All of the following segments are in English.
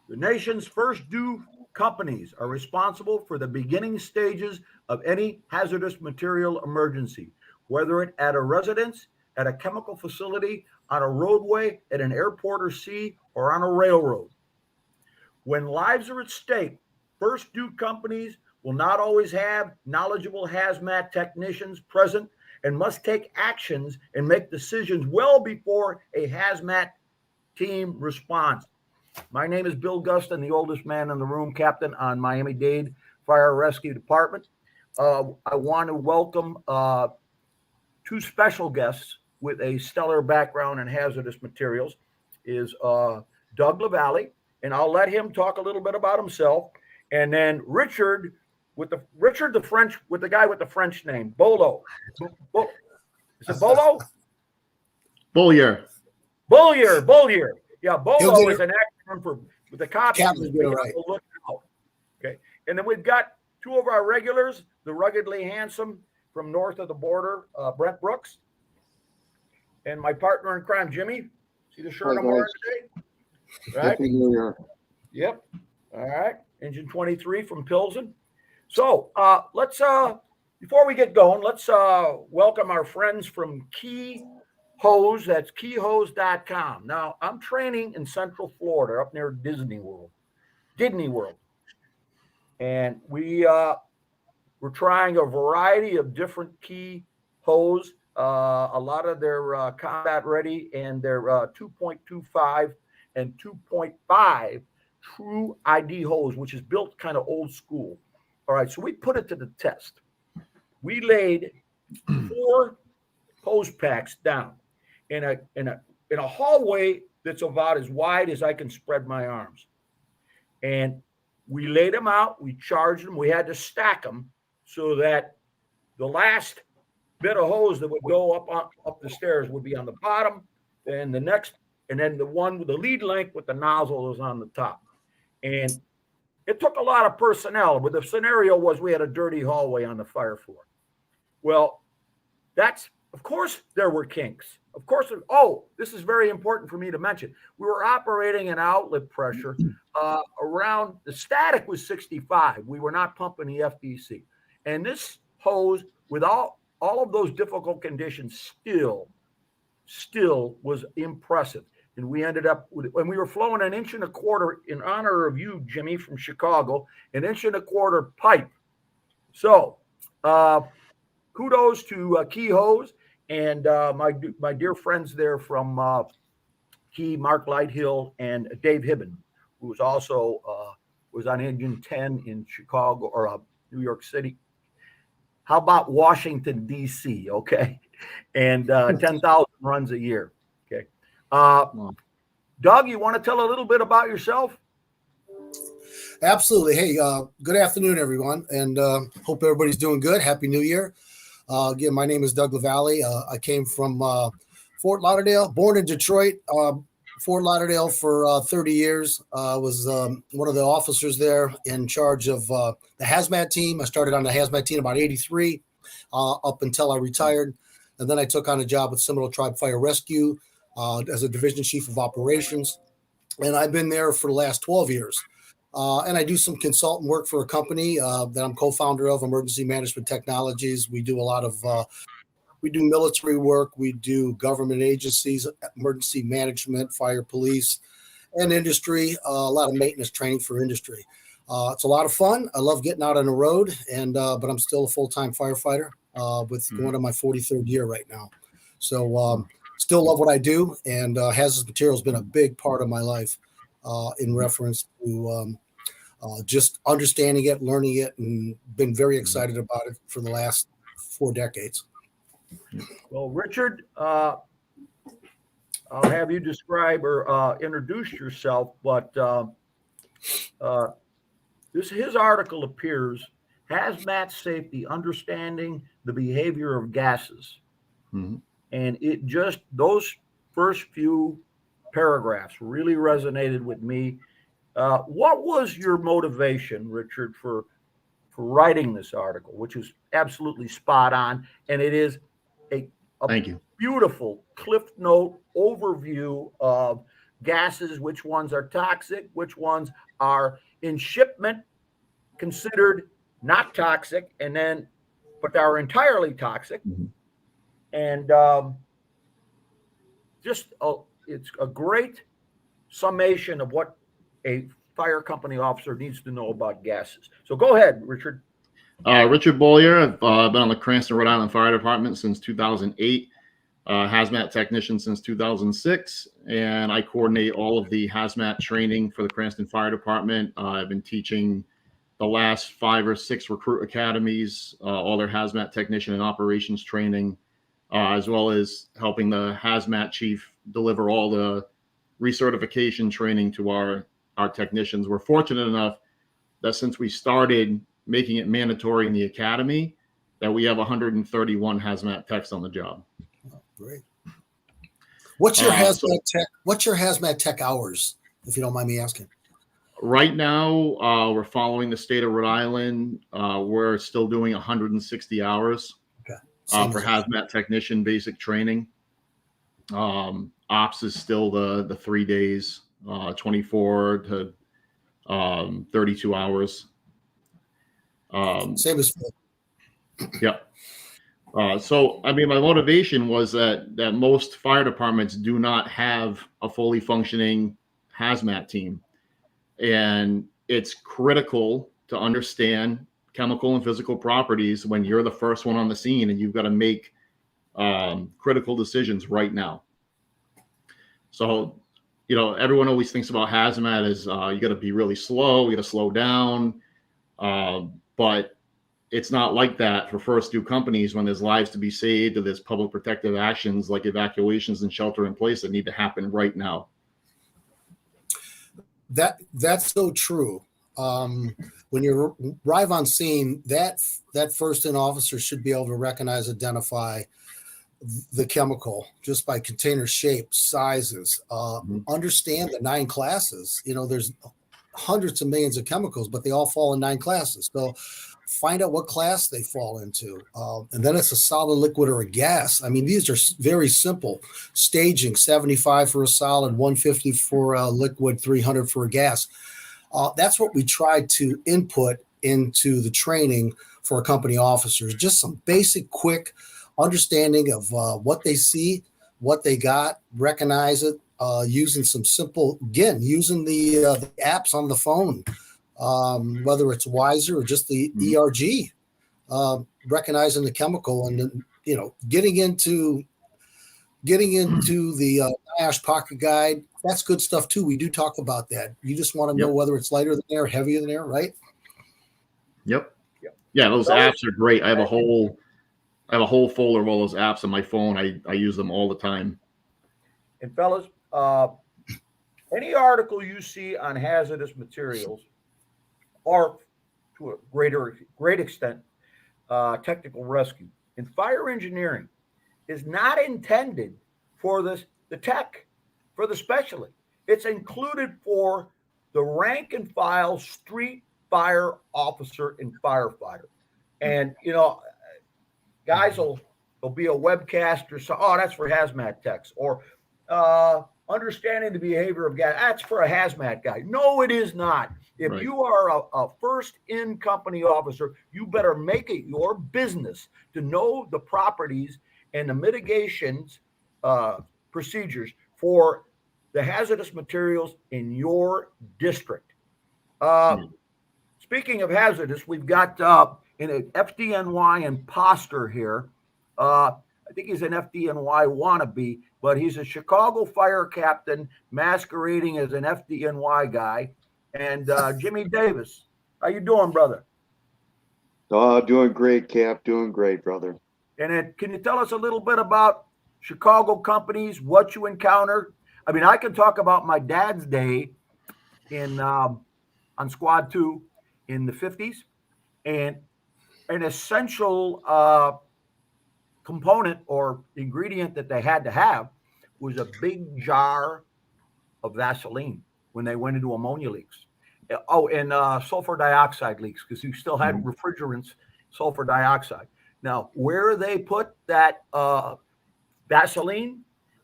The nation's first due companies are responsible for the beginning stages of any hazardous material emergency, whether it at a residence, at a chemical facility, on a roadway, at an airport or sea, or on a railroad. When lives are at stake, first due companies will not always have knowledgeable hazmat technicians present and must take actions and make decisions well before a hazmat team responds. My name is Bill Gustin, the oldest man in the room, captain on Miami-Dade Fire Rescue Department. I want to welcome two special guests with a stellar background in hazardous materials. Is Doug LaValle, and I'll let him talk a little bit about himself, and then Richard the French, with the guy with the French name, Bolo. Is it Bolo? Beaulieu. Beaulieu. Yeah, Bolo is an acronym for the cops. Right. Look out. Okay, and then we've got two of our regulars, the ruggedly handsome from north of the border, Brent Brooks, and my partner in crime, Jimmy. See the shirt I'm wearing today? Right? Yep. All right. Engine 23 from Pilsen. So let's before we get going, let's welcome our friends from Key Hose. That's keyhose.com. Now, I'm training in Central Florida up near Disney World. And we're trying a variety of different key hose. A lot of their combat ready and their 2.25 and 2.5 true ID hose, which is built kind of old school. All right, so we put it to the test. We laid 4 hose packs down in a hallway that's about as wide as I can spread my arms. And we laid them out, we charged them, we had to stack them so that the last bit of hose that would go up the stairs would be on the bottom, and the next, and then the one with the lead length with the nozzle was on the top. And it took a lot of personnel, but the scenario was we had a dirty hallway on the fire floor. Well, of course there were kinks. Of course, this is very important for me to mention. We were operating an outlet pressure around, the static was 65. We were not pumping the FDC. And this hose, with all of those difficult conditions, still was impressive. And we ended up when we were flowing 1.25 inches in honor of you, Jimmy, from Chicago, 1.25 inches pipe. So kudos to Key Hose and my dear friends there from Key, Mark Lighthill and Dave Hibben, who was also was on Engine 10 in Chicago or New York City. How about Washington, D.C., okay? And 10,000 runs a year, okay? Doug, you want to tell a little bit about yourself? Absolutely. Hey, good afternoon, everyone, and hope everybody's doing good. Happy New Year. Again, my name is Doug LaValle. I came from Fort Lauderdale, born in Detroit, Fort Lauderdale for 30 years. I was one of the officers there in charge of the HazMat team. I started on the HazMat team about 83 up until I retired. And then I took on a job with Seminole Tribe Fire Rescue as a division chief of operations. And I've been there for the last 12 years. And I do some consultant work for a company that I'm co-founder of, Emergency Management Technologies. We do a lot of we do military work. We do government agencies, emergency management, fire, police, and industry. A lot of maintenance training for industry. It's a lot of fun. I love getting out on the road, and but I'm still a full-time firefighter with going on my 43rd year right now. So still love what I do, and hazardous materials has been a big part of my life in reference to just understanding it, learning it, and been very excited about it for the last 4 decades. Well, Richard, I'll have you describe or introduce yourself, but his article appears, Hazmat Safety, Understanding the Behavior of Gases. Mm-hmm. And it just, those first few paragraphs really resonated with me. What was your motivation, Richard, for writing this article, which is absolutely spot on, and it is a Thank you. Beautiful cliff note overview of gases, which ones are toxic, which ones are in shipment considered not toxic, and then but are entirely toxic. Mhm. And it's a great summation of what a fire company officer needs to know about gases. So go ahead, Richard. Richard Beaulieu. I've been on the Cranston, Rhode Island Fire Department since 2008. HazMat technician since 2006, and I coordinate all of the HazMat training for the Cranston Fire Department. I've been teaching the last 5 or 6 recruit academies, all their HazMat technician and operations training, as well as helping the HazMat chief deliver all the recertification training to our technicians. We're fortunate enough that since we started making it mandatory in the academy, that we have 131 HazMat techs on the job. Great. What's your hazmat tech? What's your hazmat tech hours, if you don't mind me asking? Right now, we're following the state of Rhode Island. We're still doing 160 hours for hazmat technician basic training. Ops is still the 3 days, 24 to 32 hours. Same as yeah. So, I mean, my motivation was that most fire departments do not have a fully functioning hazmat team. And it's critical to understand chemical and physical properties when you're the first one on the scene and you've got to make critical decisions right now. So, you know, everyone always thinks about hazmat as you got to be really slow, you got to slow down. But it's not like that for first due companies when there's lives to be saved or there's public protective actions like evacuations and shelter in place that need to happen right now. That's so true. When you arrive on scene, that first in officer should be able to recognize, identify the chemical just by container shape, sizes, understand the 9 classes. You know, there's hundreds of millions of chemicals, but they all fall in 9 classes. So find out what class they fall into. And then it's a solid, liquid, or a gas. I mean, these are very simple. Staging, 75 for a solid, 150 for a liquid, 300 for a gas. That's what we tried to input into the training for our company officers. Just some basic, quick understanding of what they see, what they got, recognize it, using some simple, again, using the apps on the phone. Whether it's Wiser or just the ERG, recognizing the chemical, and then, you know, getting into the NIOSH pocket guide. That's good stuff too. We do talk about that. You just want to know whether it's lighter than air, heavier than air, right? Yep. Yeah, those apps are great. I have a whole folder of all those apps on my phone. I use them all the time. And fellas, any article you see on hazardous materials, or to a great extent, technical rescue in fire engineering, is not intended for the tech, for the specialist. It's included for the rank and file street fire officer and firefighter. And, you know, guys will be a webcaster. So, that's for hazmat techs. Or understanding the behavior of gas, that's for a hazmat guy. No, it is not. If you are a first in company officer, you better make it your business to know the properties and the mitigations procedures for the hazardous materials in your district. Speaking of hazardous, we've got in an FDNY imposter here. I think he's an FDNY wannabe, but he's a Chicago fire captain masquerading as an FDNY guy. And Jimmy Davis, how you doing, brother? Doing great, Cap. Doing great, brother. And then, can you tell us a little bit about Chicago companies, what you encountered? I mean, I can talk about my dad's day in on Squad 2 in the 50s, and an essential component or ingredient that they had to have was a big jar of Vaseline when they went into ammonia leaks. And sulfur dioxide leaks, because you still had refrigerants, sulfur dioxide. Now, where they put that Vaseline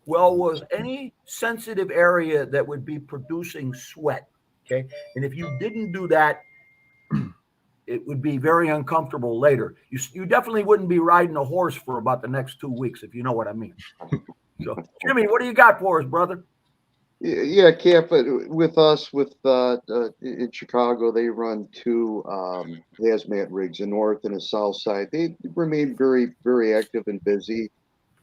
well was any sensitive area that would be producing sweat. Okay. And if you didn't do that, it would be very uncomfortable later. You definitely wouldn't be riding a horse for about the next 2 weeks, if you know what I mean. So, Jimmy, what do you got for us, brother? Yeah, Cap, with us, in Chicago, they run two hazmat rigs, a north and a south side. They remain very, very active and busy.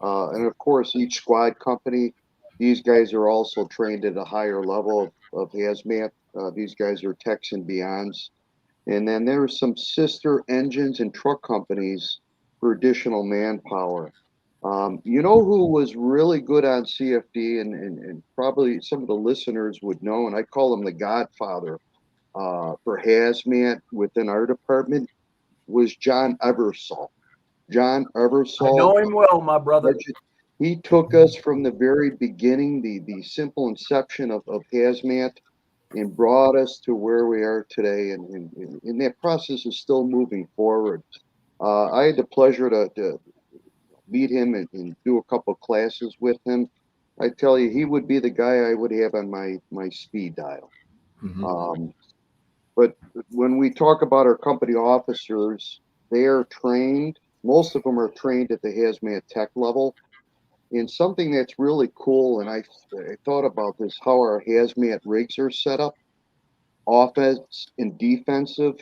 And of course, each squad company, these guys are also trained at a higher level of hazmat. These guys are techs and beyonds. And then there are some sister engines and truck companies for additional manpower. You know who was really good on CFD, and probably some of the listeners would know, and I call him the godfather for hazmat within our department, was John Eversole. John I Eversole, know him well, my brother. he took us from the very beginning, the simple inception of hazmat, and brought us to where we are today. And that process is still moving forward. I had the pleasure to meet him and do a couple classes with him. I tell you, he would be the guy I would have on my speed dial. Mhm. But when we talk about our company officers, they are trained. Most of them are trained at the hazmat tech level. And something that's really cool, and I thought about this, how our hazmat rigs are set up, offense and defensive.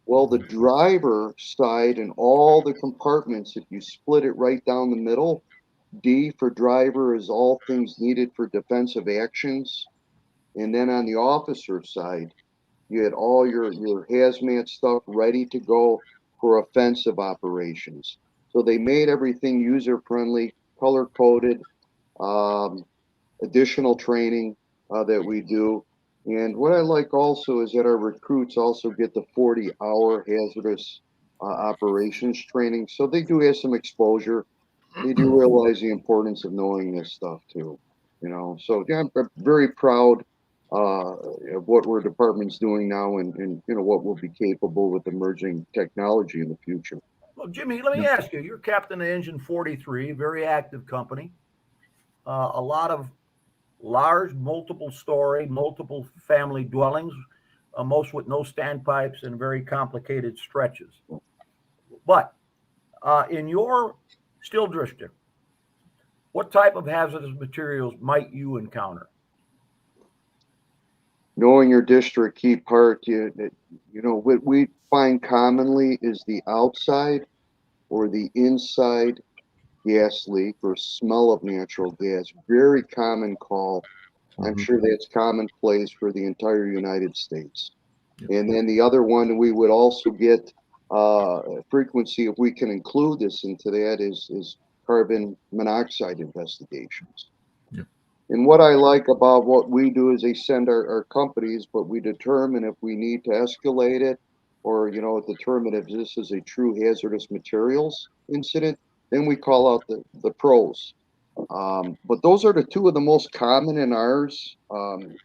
Well, the driver side and all the compartments, if you split it right down the middle, D for driver is all things needed for defensive actions. And then on the officer side, you had all your hazmat stuff ready to go for offensive operations. So they made everything user friendly, color coded, um, additional training that we do. And what I like also is that our recruits also get the 40-hour hazardous operations training. So they do have some exposure. They do realize the importance of knowing this stuff too. So yeah, I'm very proud of what our department's doing now, and what we'll be capable with emerging technology in the future. Well, Jimmy, let me ask you. You're captain of Engine 43, very active company. A lot of large, multiple story, multiple family dwellings, most with no standpipes and very complicated stretches. But in your still district, what type of hazardous materials might you encounter? Knowing your district key part, what we find commonly is the outside or the inside gas leak or smell of natural gas. Very common call. I'm sure that's commonplace for the entire United States. Yep. And then the other one we would also get frequency, if we can include this into that, is carbon monoxide investigations. Yep. And what I like about what we do is they send our companies, but we determine if we need to escalate it or, determine if this is a true hazardous materials incident, then we call out the pros. But those are the two of the most common in ours. In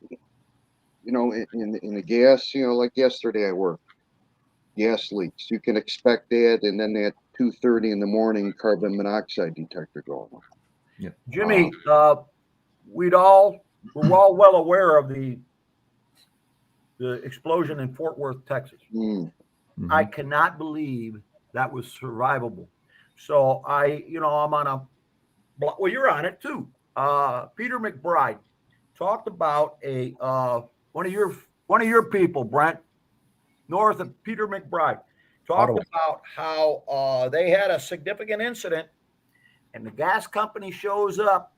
the gas, like yesterday I worked, gas leaks. You can expect that, and then at 2:30 in the morning, carbon monoxide detector going on. Yeah. Jimmy, we're all well aware of the explosion in Fort Worth, Texas. I cannot believe that was survivable. So I'm on a, well, you're on it too. Peter McBride talked about one of your people, Brent, north of Peter McBride, talked about how they had a significant incident, and the gas company shows up,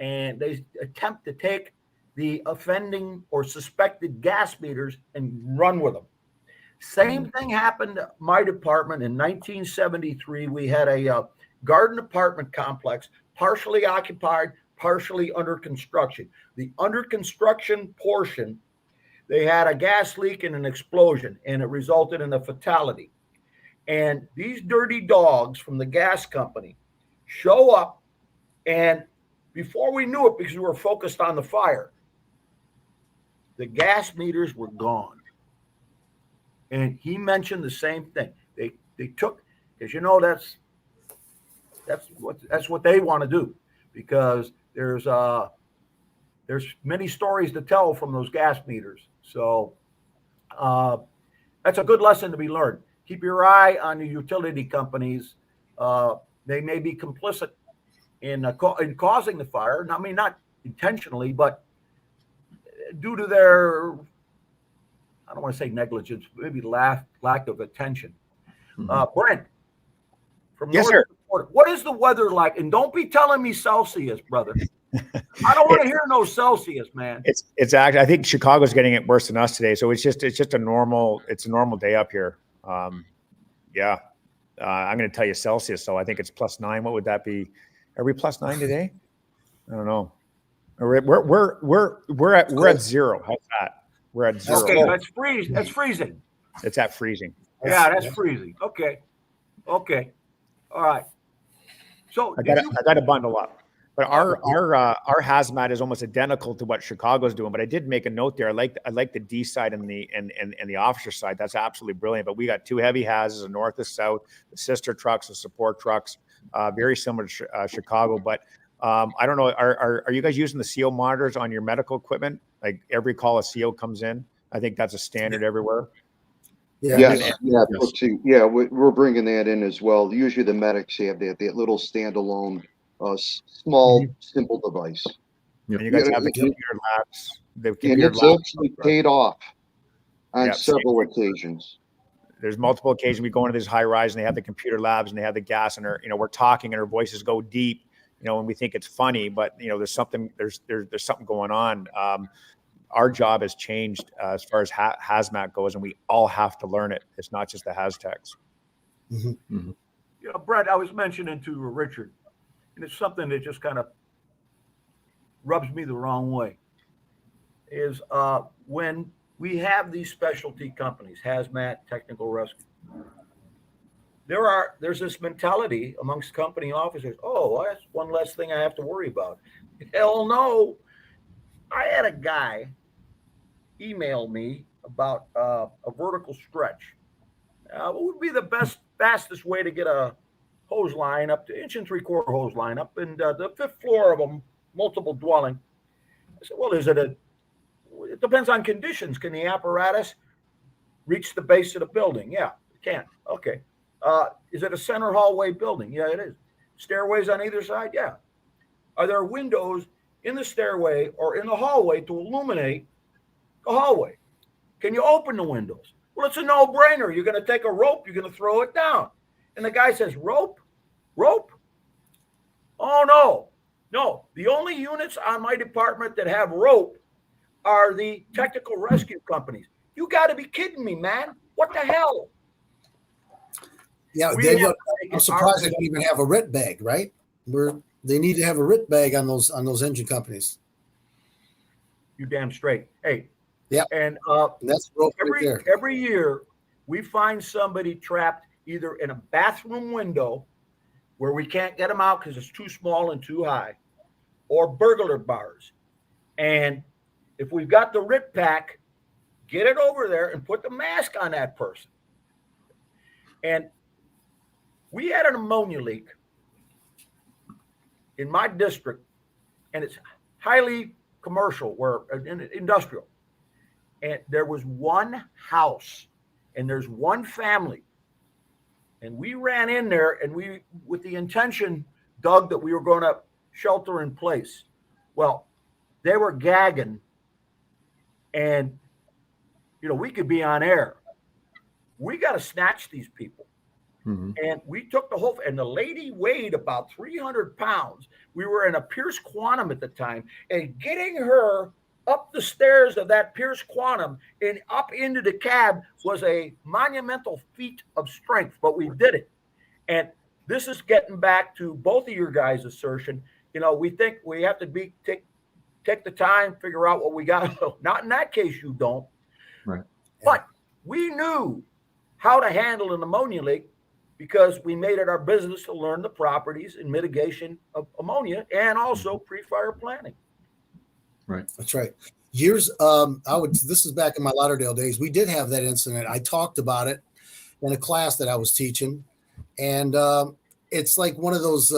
and they attempt to take the offending or suspected gas meters and run with them. Same thing happened to my department in 1973. We had a garden apartment complex, partially occupied, partially under construction. The under construction portion, they had a gas leak and an explosion, and it resulted in a fatality. And these dirty dogs from the gas company show up, and before we knew it, because we were focused on the fire, the gas meters were gone. And he mentioned the same thing. They took, because that's what they want to do, because there's many stories to tell from those gas meters. So that's a good lesson to be learned. Keep your eye on the utility companies. They may be complicit in causing the fire. I mean, not intentionally, but due to their, I don't want to say negligence, maybe lack of attention. Brent, from Yes, North sir. Dakota, what is the weather like? And don't be telling me Celsius, brother. I don't want to hear no Celsius, man. It's actually, I think Chicago's getting it worse than us today. So it's just a normal day up here. Yeah. I'm going to tell you Celsius. So I think it's +9. What would that be? Are we +9 today? I don't know. We're at 0. How's that? We're at 0. Okay, that's freezing. It's at freezing. Yeah, that's freezing. Okay. All right. So I got to bundle up. But our hazmat is almost identical to what Chicago's doing. But I did make a note there. I like the D side and the officer side. That's absolutely brilliant. But we got 2 heavy hazes, a north, a south, the sister trucks, the support trucks, very similar to Chicago. But I don't know. Are you guys using the CO monitors on your medical equipment? Like every call a CO comes in. I think that's a standard everywhere. Yes. We're bringing that in as well. Usually the medics have that little standalone, small, simple device. And you guys have the computer labs. And it's actually paid off on several occasions. There's multiple occasions we go into this high rise and they have the computer labs and they have the gas and we're talking and our voices go deep, and we think it's funny, but there's something going on. Our job has changed as far as hazmat goes, and we all have to learn it. It's not just the haztechs. Brett, I was mentioning to Richard, and it's something that just kind of rubs me the wrong way, is when we have these specialty companies, hazmat, technical rescue, there's this mentality amongst company officers, oh, that's one less thing I have to worry about. Hell no. I had a guy email me about a vertical stretch. What would be the fastest way to get a hose line up to 1 3/4 hose line up in the 5th floor of a multiple dwelling? I said, well, it depends on conditions. Can the apparatus reach the base of the building? Yeah, it can. Okay. Is it a center hallway building? Yeah, it is. Stairways on either side? Yeah. Are there windows in the stairway or in the hallway to illuminate the hallway? Can you open the windows? Well, it's a no-brainer. You're going to take a rope, you're going to throw it down. And the guy says, rope? Oh, no. The only units on my department that have rope are the technical rescue companies. You got to be kidding me, man. What the hell? Yeah, I'm surprised they don't even have a RIT bag, right? They need to have a RIT bag on those engine companies. You damn straight. Hey. Yeah. And that's every year we find somebody trapped either in a bathroom window where we can't get them out because it's too small and too high, or burglar bars. And if we've got the RIT pack, get it over there and put the mask on that person. And we had an ammonia leak in my district, and it's highly commercial, industrial. And there was one house, and there's one family. And we ran in there, and with the intention, Doug, that we were going to shelter in place. Well, they were gagging, and, we could be on air. We got to snatch these people. And we took and the lady weighed about 300 pounds. We were in a Pierce Quantum at the time, and getting her up the stairs of that Pierce Quantum and up into the cab was a monumental feat of strength, but we did it. And this is getting back to both of your guys' assertion. We think we have to take the time, figure out what we got. Not in that case, you don't. Right. But we knew how to handle an ammonia leak because we made it our business to learn the properties and mitigation of ammonia and also pre-fire planning. Right. That's right. This is back in my Lauderdale days. We did have that incident. I talked about it in a class that I was teaching. And it's like one of those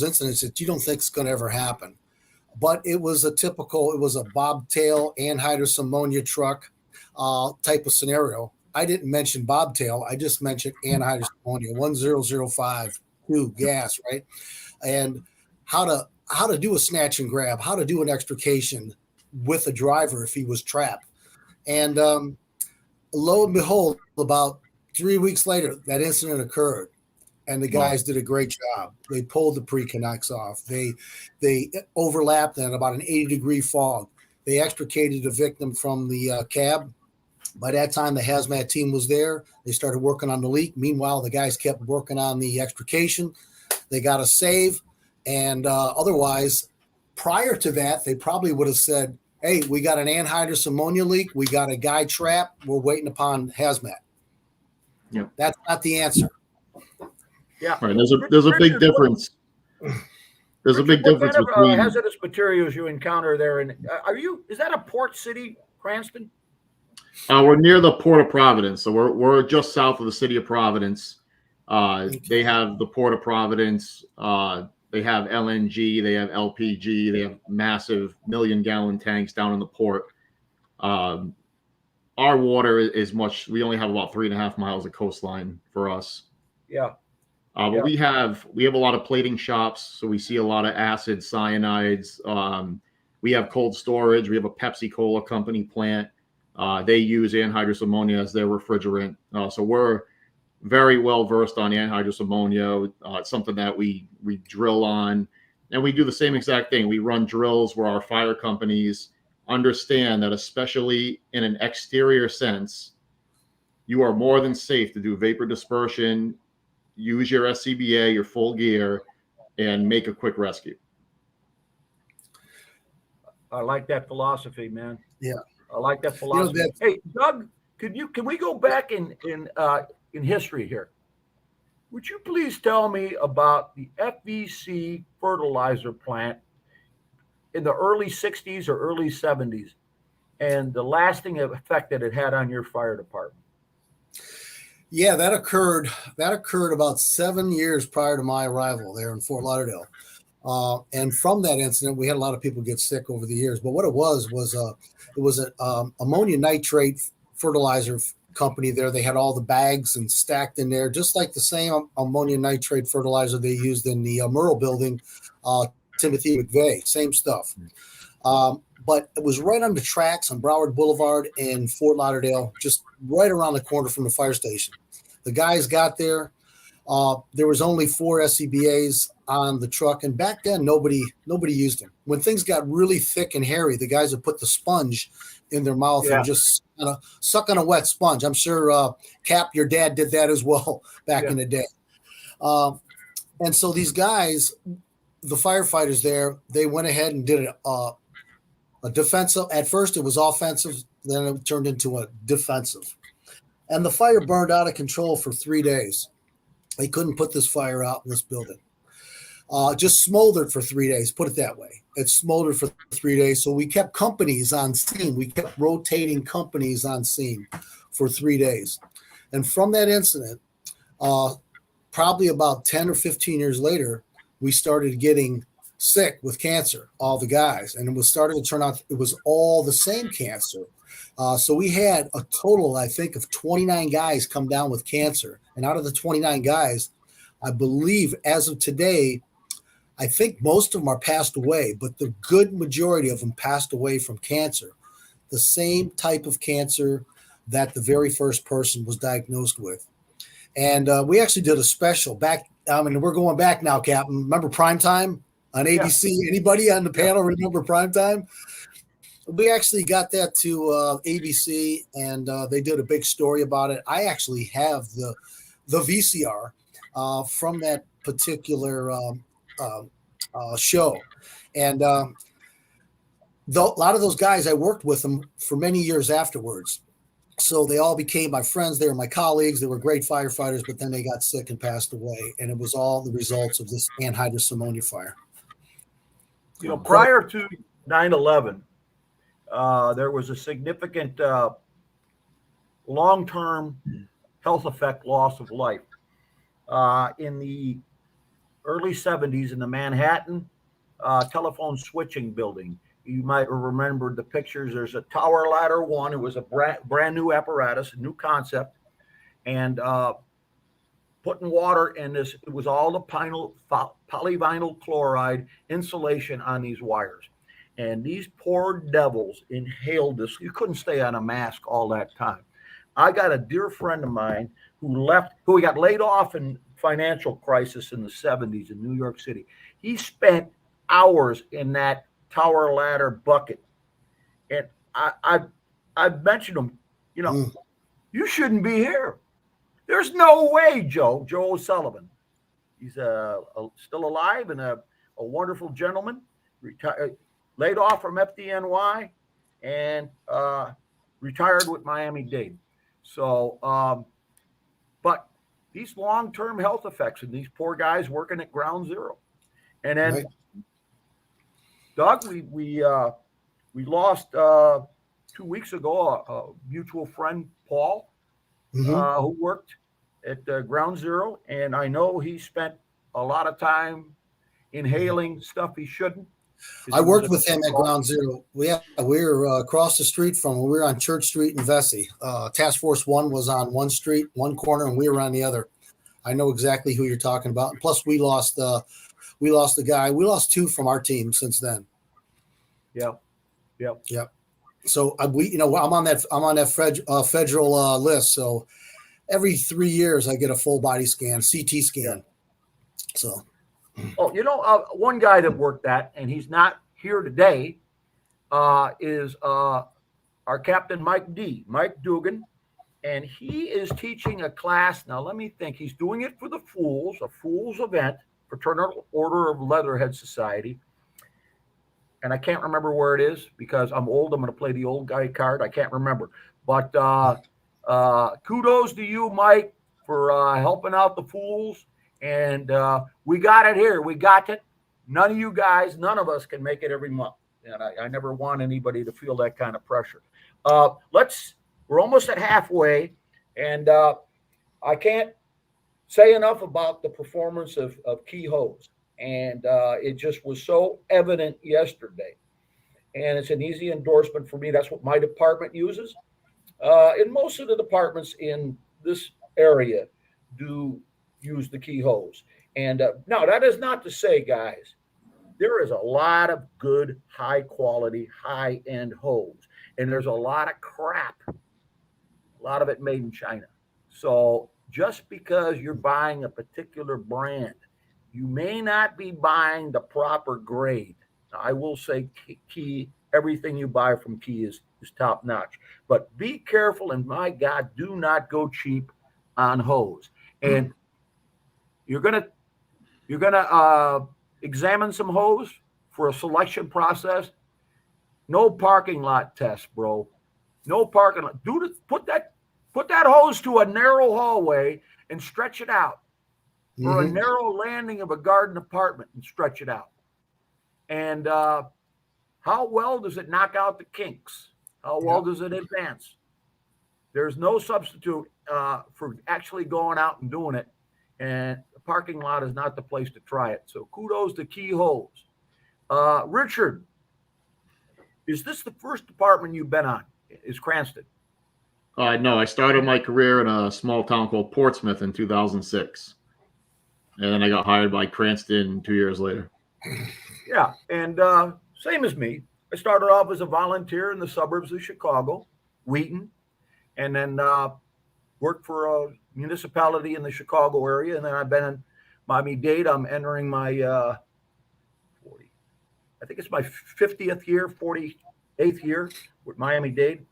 incidents that you don't think is going to ever happen. but it was a bobtail anhydrous ammonia truck type of scenario. I didn't mention bobtail. I just mentioned anhydrous ammonia, 10052 gas, right? And how to do a snatch and grab, how to do an extrication with a driver if he was trapped. And lo and behold, about 3 weeks later, that incident occurred. And the guys did a great job. They pulled the pre-connects off. They overlapped in about an 80-degree fog. They extricated the victim from the cab. By that time, the hazmat team was there. They started working on the leak. Meanwhile, the guys kept working on the extrication. They got a save. And otherwise, prior to that, they probably would have said, hey, we got an anhydrous ammonia leak. We got a guy trapped. We're waiting upon hazmat. Yep. That's not the answer. Yeah. Right. There's a big difference. There's a big difference What kind between of hazardous materials you encounter there, and is that a port city, Cranston? We're near the Port of Providence, so we're just south of the city of Providence. They have the Port of Providence. They have LNG. They have LPG. They have massive million-gallon tanks down in the port. Our water is much. We only have about 3.5 miles of coastline for us. Yeah. But we have a lot of plating shops, so we see a lot of acids, cyanides. We have cold storage. We have a Pepsi Cola company plant. They use anhydrous ammonia as their refrigerant. So we're very well versed on anhydrous ammonia. It's something that we drill on, and we do the same exact thing. We run drills where our fire companies understand that, especially in an exterior sense, you are more than safe to do vapor dispersion, use your SCBA, your full gear, and make a quick rescue. I like that philosophy, man. Yeah. I like that philosophy. Hey, Doug, can we go back in history here? Would you please tell me about the FVC fertilizer plant in the early 60s or early 70s and the lasting effect that it had on your fire department? Yeah, that occurred about 7 years prior to my arrival there in Fort Lauderdale. And from that incident, we had a lot of people get sick over the years. But what it was an ammonia nitrate fertilizer company there. They had all the bags and stacked in there, just like the same ammonia nitrate fertilizer they used in the Murrell building, Timothy McVeigh, same stuff. But it was right on the tracks on Broward Boulevard in Fort Lauderdale, just right around the corner from the fire station. The guys got there. There was only 4 SCBAs on the truck, and back then nobody used them. When things got really thick and hairy, the guys would put the sponge in their mouth and just suck on a wet sponge. I'm sure Cap, your dad, did that as well back in the day. And so these guys, the firefighters there, they went ahead and did a defensive. At first, it was offensive, then it turned into a defensive, and the fire burned out of control for 3 days. They couldn't put this fire out in this building. Just smoldered for 3 days, put it that way. It smoldered for 3 days. So we kept companies on scene. We kept rotating companies on scene for 3 days. And from that incident, probably about 10 or 15 years later, we started getting sick with cancer, all the guys. And it was starting to turn out it was all the same cancer. So we had a total, I think, of 29 guys come down with cancer. And out of the 29 guys, I believe as of today, I think most of them are passed away, but the good majority of them passed away from cancer, the same type of cancer that the very first person was diagnosed with. And we actually did a special back. I mean, we're going back now, Captain. Remember Primetime on ABC? Yeah. Anybody on the panel remember Primetime? We actually got that to ABC, and they did a big story about it. I actually have the VCR from that particular show, and a lot of those guys, I worked with them for many years afterwards. So they all became my friends. They were my colleagues. They were great firefighters, but then they got sick and passed away, and it was all the results of this anhydrous ammonia fire. You know, prior to 9/11. There was a significant long-term health effect loss of life. In the early 70s in the Manhattan telephone switching building. You might remember the pictures. There's a tower ladder one. It was a brand new apparatus, a new concept, and putting water in this. It was all the polyvinyl chloride insulation on these wires. And these poor devils inhaled this. You couldn't stay on a mask all that time. I got a dear friend of mine who got laid off in financial crisis in the 70s in New York City. He spent hours in that tower ladder bucket. And I mentioned him, you shouldn't be here. There's no way, Joe O'Sullivan. He's still alive and a wonderful gentleman, laid off from FDNY and retired with Miami-Dade. So, but these long-term health effects and these poor guys working at ground zero. And then, right. Doug, we lost 2 weeks ago a mutual friend, Paul, who worked at ground zero. And I know he spent a lot of time inhaling stuff he shouldn't. I worked with him at ground zero. We were across the street from him. We were on Church Street in Vesey. Task Force 1 was on one street, one corner, and we were on the other. I know exactly who you're talking about. And plus, we lost the guy. We lost 2 from our team since then. Yep. So I'm on that federal list. So every 3 years, I get a full body scan, CT scan. So. Oh, one guy that worked that, and he's not here today, is our captain, Mike Dugan, and he is teaching a class. Now, let me think. He's doing it for the Fools, a Fools event, Fraternal Order of Leatherhead Society, and I can't remember where it is because I'm old. I'm going to play the old guy card. I can't remember. But kudos to you, Mike, for helping out the Fools. And we got it here. We got it. None of you guys, none of us can make it every month. And I never want anybody to feel that kind of pressure. We're almost at halfway. And I can't say enough about the performance of Key Hose. And it just was so evident yesterday. And it's an easy endorsement for me. That's what my department uses. And most of the departments in this area do use the Key Hose. And now that is not to say, guys, there is a lot of good, high quality, high end hose. And there's a lot of crap, a lot of it made in China. So just because you're buying a particular brand, you may not be buying the proper grade. Now, I will say Key, everything you buy from Key is top notch. But be careful, and my God, do not go cheap on hose. And you're gonna examine some hose for a selection process. No parking lot test, bro. No parking lot. Put that hose to a narrow hallway and stretch it out, or a narrow landing of a garden apartment and stretch it out. And how well does it knock out the kinks? How well does it advance? There's no substitute for actually going out and doing it. And the parking lot is not the place to try it. So kudos to Key Hose. Richard, is this the first department you've been on? Is Cranston? No, I started my career in a small town called Portsmouth in 2006. And then I got hired by Cranston 2 years later. Yeah, and same as me. I started off as a volunteer in the suburbs of Chicago, Wheaton, and then worked for a municipality in the Chicago area. And then I've been in Miami-Dade. I'm entering my I think it's my 50th year, 48th year with Miami-Dade.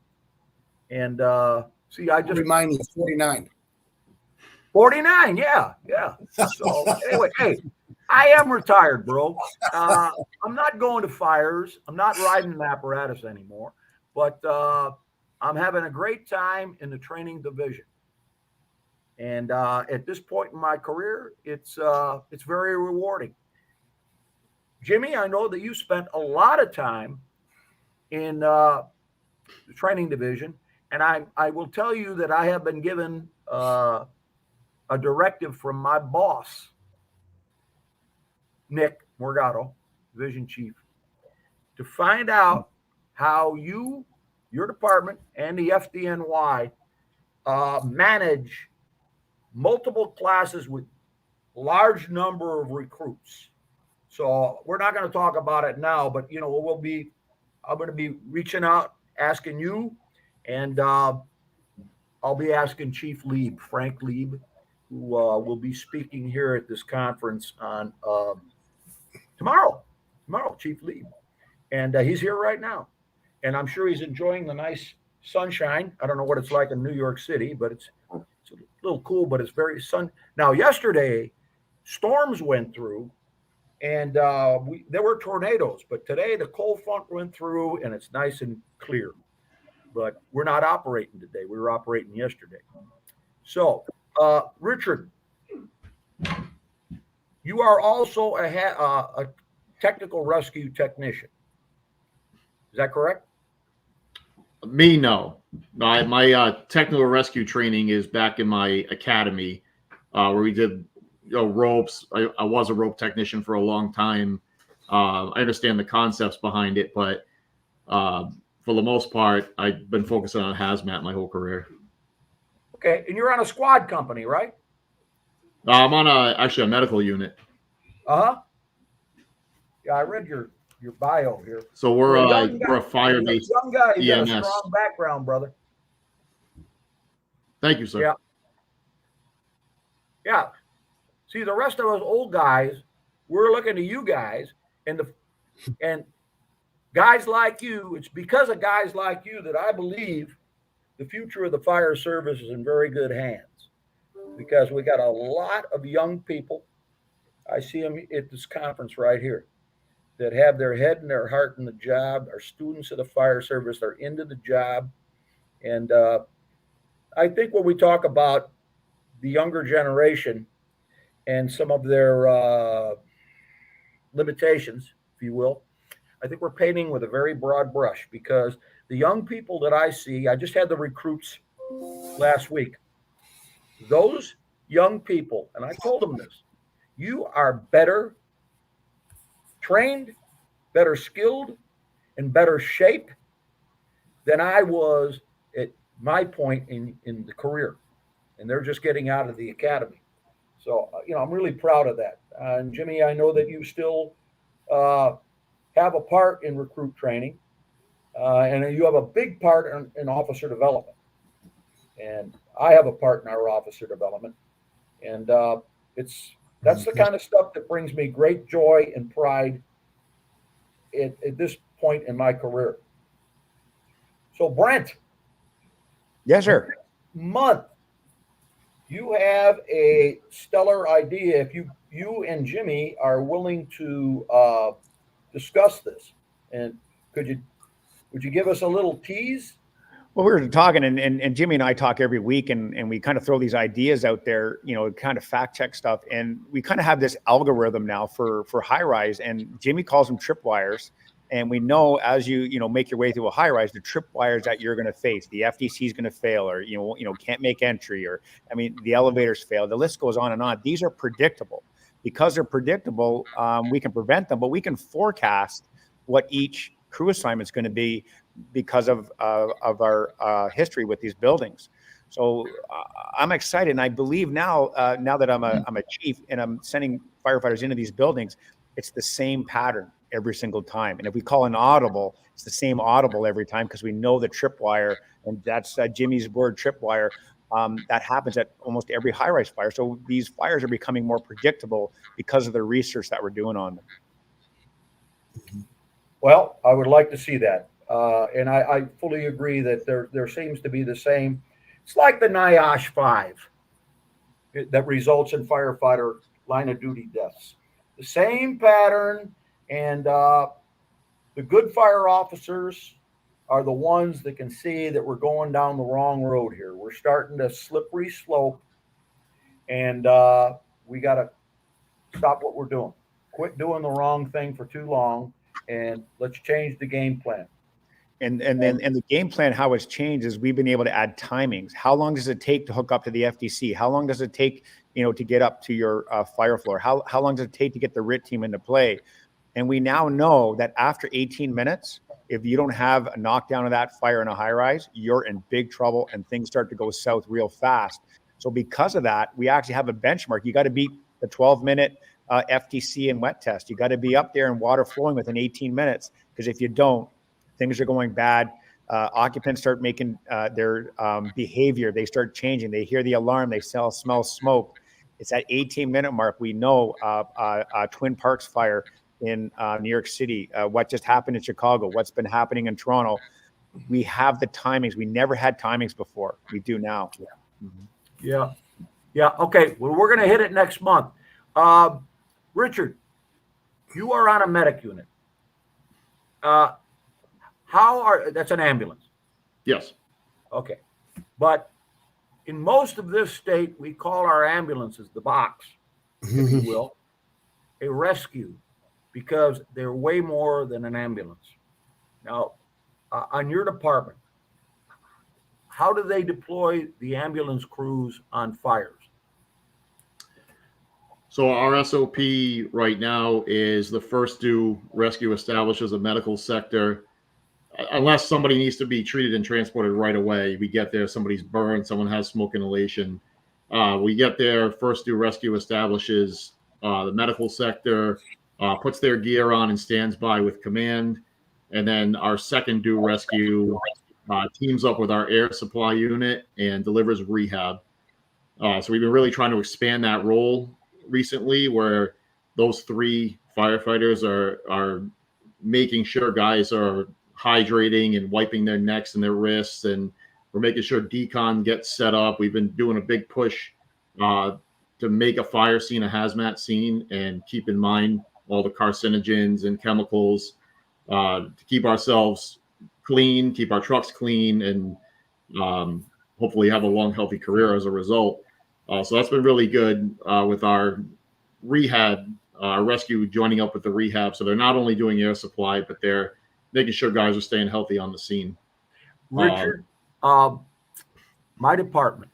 And I just remind me, 49. 49, yeah. So anyway, hey, I am retired, bro. I'm not going to fires. I'm not riding an apparatus anymore. But I'm having a great time in the training division. And at this point in my career, it's very rewarding. Jimmy, I know that you spent a lot of time in the training division, and I will tell you that I have been given a directive from my boss, Nick Morgado, Division Chief, to find out how you, your department, and the FDNY manage multiple classes with large number of recruits. So we're not going to talk about it now, but I'm going to be reaching out, asking you, and I'll be asking Chief Lieb, Frank Lieb, who will be speaking here at this conference on tomorrow, Chief Lieb. And he's here right now. And I'm sure he's enjoying the nice sunshine. I don't know what it's like in New York City, but it's a little cool, but it's very sun. Now, yesterday, storms went through, and there were tornadoes. But today, the cold front went through, and it's nice and clear. But we're not operating today. We were operating yesterday. So, Richard, you are also a technical rescue technician. Is that correct? Me, no. My technical rescue training is back in my academy, where we did ropes. I was a rope technician for a long time. I understand the concepts behind it, but for the most part, I've been focusing on hazmat my whole career. Okay, and you're on a squad company, right? I'm on actually a medical unit. Uh-huh. Yeah, I read your bio here. So we're a fire-based young guy. You got EMS. a strong background, brother. Thank you, sir. Yeah. Yeah. See, the rest of us old guys, we're looking to you guys, and guys like you. It's because of guys like you that I believe the future of the fire service is in very good hands, because we got a lot of young people. I see them at this conference right here that have their head and their heart in the job, are students of the fire service, they're into the job. And I think when we talk about the younger generation and some of their limitations, if you will, I think we're painting with a very broad brush, because the young people that I see, I just had the recruits last week. Those young people, and I told them this, you are better trained, better skilled, and better shape than I was at my point in the career. And they're just getting out of the academy. So, I'm really proud of that. And Jimmy, I know that you still have a part in recruit training, and you have a big part in officer development. And I have a part in our officer development. And that's the kind of stuff that brings me great joy and pride at this point in my career. So, Brent. Yes, sir. Month, you have a stellar idea. If you and Jimmy are willing to discuss this, and would you give us a little tease? Well, we were talking, and Jimmy and I talk every week, and we kind of throw these ideas out there, kind of fact check stuff. And we kind of have this algorithm now for high rise, and Jimmy calls them tripwires. And we know as you make your way through a high rise, the tripwires that you're going to face, the FDC is going to fail, or can't make entry, or the elevators fail. The list goes on and on. These are predictable. Because they're predictable, we can prevent them, but we can forecast what each crew assignment is going to be because of our history with these buildings. So I'm excited, and I believe now that I'm a chief and I'm sending firefighters into these buildings, it's the same pattern every single time. And if we call an audible, it's the same audible every time, because we know the tripwire, and that's Jimmy's word, tripwire. That happens at almost every high-rise fire. So these fires are becoming more predictable because of the research that we're doing on them. Well, I would like to see that. And I fully agree that there seems to be the same. It's like the NIOSH 5 that results in firefighter line of duty deaths. The same pattern, and the good fire officers are the ones that can see that we're going down the wrong road here. We're starting to slippery slope, and we got to stop what we're doing. Quit doing the wrong thing for too long, and let's change the game plan. And the game plan, how it's changed, is we've been able to add timings. How long does it take to hook up to the FDC? How long does it take, to get up to your fire floor? How long does it take to get the RIT team into play? And we now know that after 18 minutes, if you don't have a knockdown of that fire in a high rise, you're in big trouble and things start to go south real fast. So because of that, we actually have a benchmark. You got to beat the 12-minute FTC and wet test. You got to be up there and water flowing within 18 minutes, because if you don't, things are going bad. Occupants start making their behavior. They start changing. They hear the alarm. They smell smoke. It's that 18-minute mark. We know Twin Parks fire in New York City, what just happened in Chicago, what's been happening in Toronto. We have the timings. We never had timings before. We do now. Yeah. Okay. Well, we're going to hit it next month. Richard, you are on a medic unit. That's an ambulance. Yes. Okay. But in most of this state, we call our ambulances the box, if you will, a rescue, because they're way more than an ambulance. Now, on your department, how do they deploy the ambulance crews on fires? So our SOP right now is the first due rescue establishes a medical sector. Unless somebody needs to be treated and transported right away, we get there, somebody's burned, someone has smoke inhalation. We get there, first due rescue establishes the medical sector, puts their gear on and stands by with command. And then our second due rescue teams up with our air supply unit and delivers rehab. So we've been really trying to expand that role recently, where those 3 firefighters are making sure guys are hydrating and wiping their necks and their wrists, and we're making sure decon gets set up. We've been doing a big push to make a fire scene a hazmat scene and keep in mind all the carcinogens and chemicals to keep ourselves clean, keep our trucks clean, and hopefully have a long, healthy career as a result. So that's been really good with our rehab, rescue joining up with the rehab. So they're not only doing air supply, but they're making sure guys are staying healthy on the scene. Richard, my department,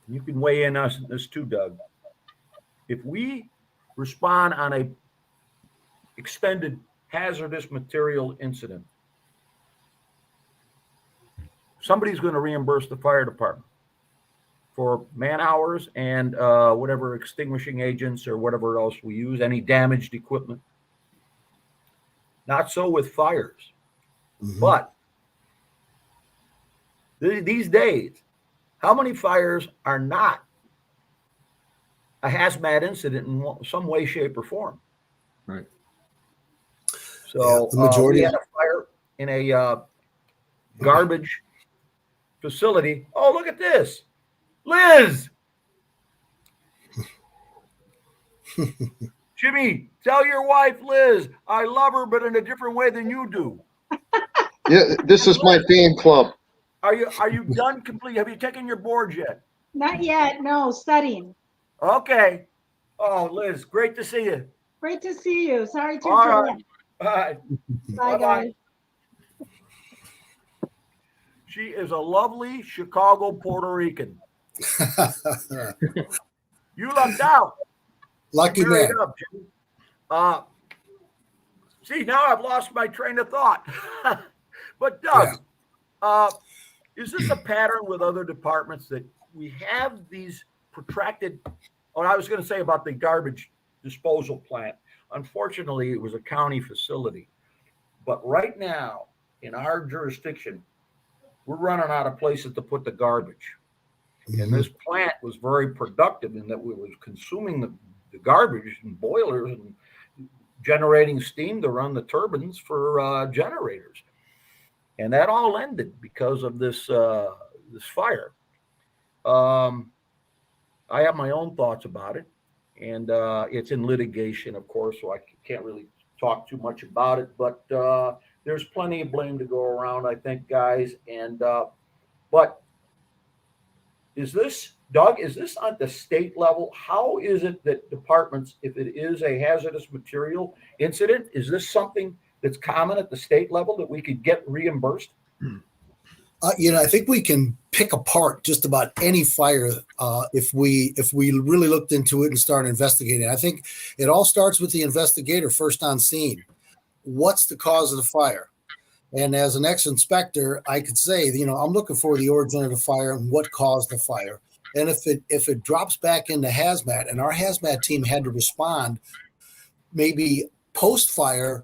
you can weigh in on this too, Doug. If we respond on a extended hazardous material incident, somebody's going to reimburse the fire department for man hours and whatever extinguishing agents or whatever else we use, any damaged equipment. Not so with fires. But these days, how many fires are not a hazmat incident in some way, shape, or form? Right. So the majority we had a fire in a garbage facility. Oh, look at this. Liz. Jimmy, tell your wife, Liz, I love her, but in a different way than you do. Yeah, this is my fan club. Are you done complete? Have you taken your boards yet? Not yet. No, studying. Okay. Oh, Liz, great to see you. Great to see you. Sorry to All interrupt. right. Bye. Bye, guys. She is a lovely Chicago Puerto Rican. You lucked out. Lucky man. Up, Jimmy. See, now I've lost my train of thought. But Doug, is this a pattern with other departments that we have these protracted? Oh, I was going to say about the garbage disposal plant. Unfortunately, it was a county facility. But right now, in our jurisdiction, we're running out of places to put the garbage. And this plant was very productive in that we was consuming the garbage and boilers and generating steam to run the turbines for generators. And that all ended because of this this fire. I have my own thoughts about it, and it's in litigation, of course, so I can't really talk too much about it. But there's plenty of blame to go around, I think, guys. And but is this, Doug, is this at the state level? How is it that departments, if it is a hazardous material incident, is this something that's common at the state level that we could get reimbursed? I think we can pick apart just about any fire if we really looked into it and started investigating. I think it all starts with the investigator first on scene. What's the cause of the fire? And as an ex-inspector, I could say, I'm looking for the origin of the fire and what caused the fire. And if it drops back into hazmat, and our hazmat team had to respond maybe post-fire